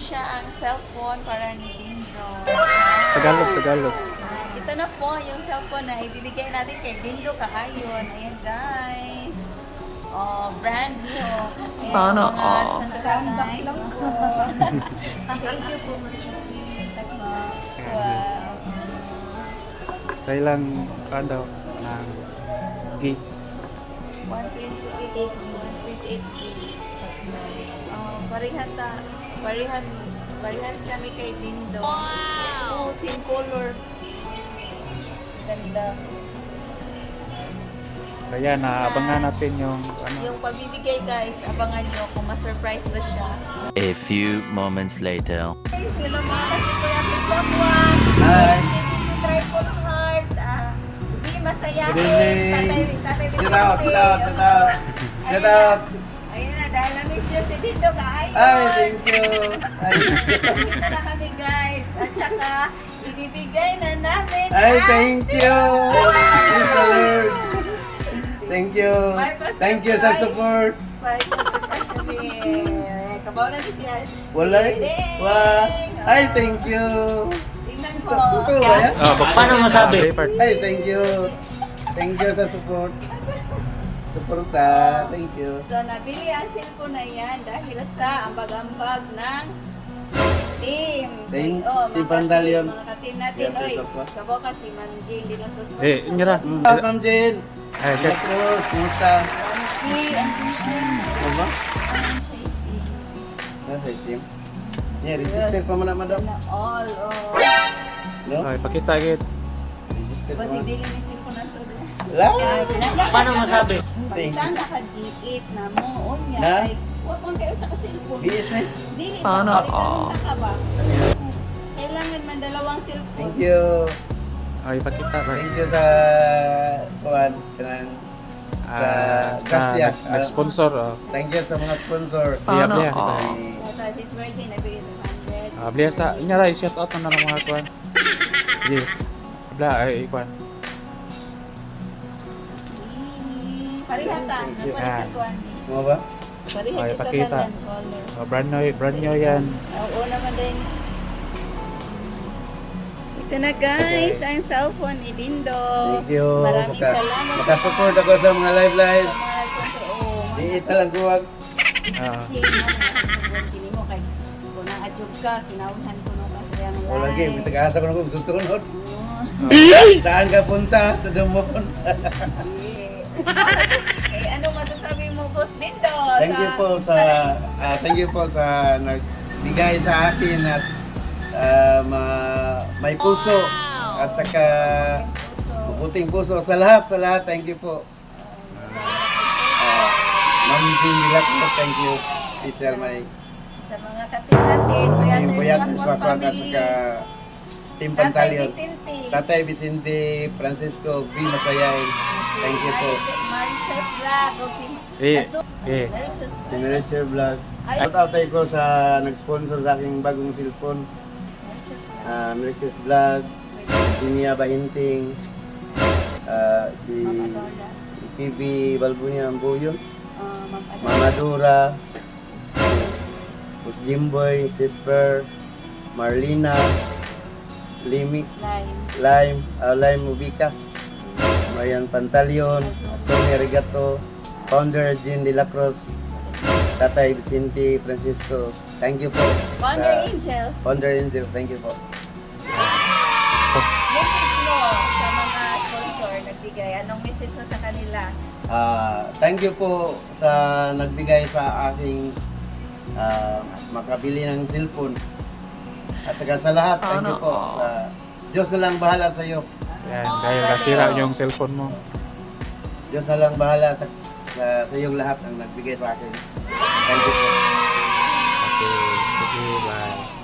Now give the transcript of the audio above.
siya ang cellphone para ni Dindo. Tagalog. Ito na po yung cellphone na ibibigay natin kay Dindo Kaayon. Ayan guys. Oh, brand new. Ayan, Sana mga all. Soundbox lang po. Thank you po, Jessie. Techbox. Wow. Sa ilang daw ng gig. 128 parehas kami kay Dindo. Wow! Oh, same color. Ganda. Kaya naabangan natin yung ano. Yung pagbibigay guys, abangan nyo kung ma-surprise ba siya. A few moments later. Guys, hello mga kasi-kuya Christopher. Hi. Triple heart. Hindi masayahin. Good evening. Tatay Sit out. Sit out. Ayun na, dahil na-miss niya si Dindo Kaayon. Ay, thank you. Ay, Dito na kami guys. At saka, ibibigay na namin ay, ang thank you. Praise the Lord. Thank you. Thank you sa support. Kabaw na siya. Wala. Wow. Ay, thank you. Tingnan ko. Ito ba yan? Paano masabi? Ay, thank you. Thank you sa support. Suporta. Thank you. So, nabili ang cellphone na yan dahil sa ambag-ambag ng team. Team? Oh, Team Pandalyon. Mga ka-team natin. Yeah, Oy, ito pa. kabaw ka si Ma'am Jane. Di lang to Nyara. Ma'am Jane. Ay, check. Cruz, kumusta? Ano ba? Nasa team? Yeah, register pa mo na, madam. Na all. Oh. No? Ay, pakita agad. Register pa Basi mo. dili ni cellphone na to. Paano masabi? Pagtanda ka giit na mo. Unya. Na? Ay, huwag mong kayo sa ka-cellphone. Biit na. Dili Sana ba? all. Ka ba? Kailangan man dalawang cellphone. Thank you. Ay, pakita. Thank you sa kuwan. Kanang sa Garcia. Nag-sponsor. Thank you sa mga sponsor. Liya, liya. Sa sis Virgin, nabigay ng 100. Bliya sa, nyara, i-shout out na lang mga kuwan. Sige. Bla, ay, kuwan. Parihata. Thank you. Napalit sa kuwan. Mo ba? Parihata Ay, kita pakita. tanan, color. Brand new yan. Oo naman din. Ito na guys, ang cellphone ni Dindo. Thank you. Maraming salamat. Makasupport ako sa mga live. Sa mga nagpunso. Biit na lang kuwag. Kini mo kay kung na-adjog ka, kinauhan ko nung kasayang live. O lagi, bisa kaasa ko na kung susunod. Saan ka punta? Tudumon. Ano masasabi mo, Boss Dindo? Thank you po sa nagbigay sa akin at may puso at saka mabuting puso sa lahat, thank you po. Ma'am Jean Dilacro, thank you. Special may Sa mga katin natin, Team Kuya Puyat, Smart Swakwan at Families. saka Team Tatay Pantalion. Vicente. Tatay Vicente, Francisco, B. Masayay. Thank you po. Marichas Vlog. O si Eh, Asu- eh. Marichas Si Manager Vlog. Ay. Shout out tayo ko sa nag-sponsor sa aking bagong cellphone. Marichas Vlog. Manager Vlog, si Mia Bahinting, si Ma'am Adorna. TV Balbunya Ambuyon, Ma'am Adorna. Mama Dura, Bus Jimboy, Sisper, Marlina, Limi, Slime. Lime Ubika, Marian Pantalion, Sonia Regato, Founder Jean De La Cruz, Tatay Vicente Francisco. Thank you po. Wonder Sa- Angels. Founder Angel, thank you po. Message mo sa mga sponsor nagbigay. Anong message mo sa kanila? Thank you po sa nagbigay sa aking makabili ng cellphone. At saka sa lahat, thank you po. Sa Diyos na lang bahala sa iyo. Yan, dahil nasira yung cellphone mo. Diyos na lang bahala sa iyong lahat ang nagbigay sa akin. Thank you po. Okay, sige, bye.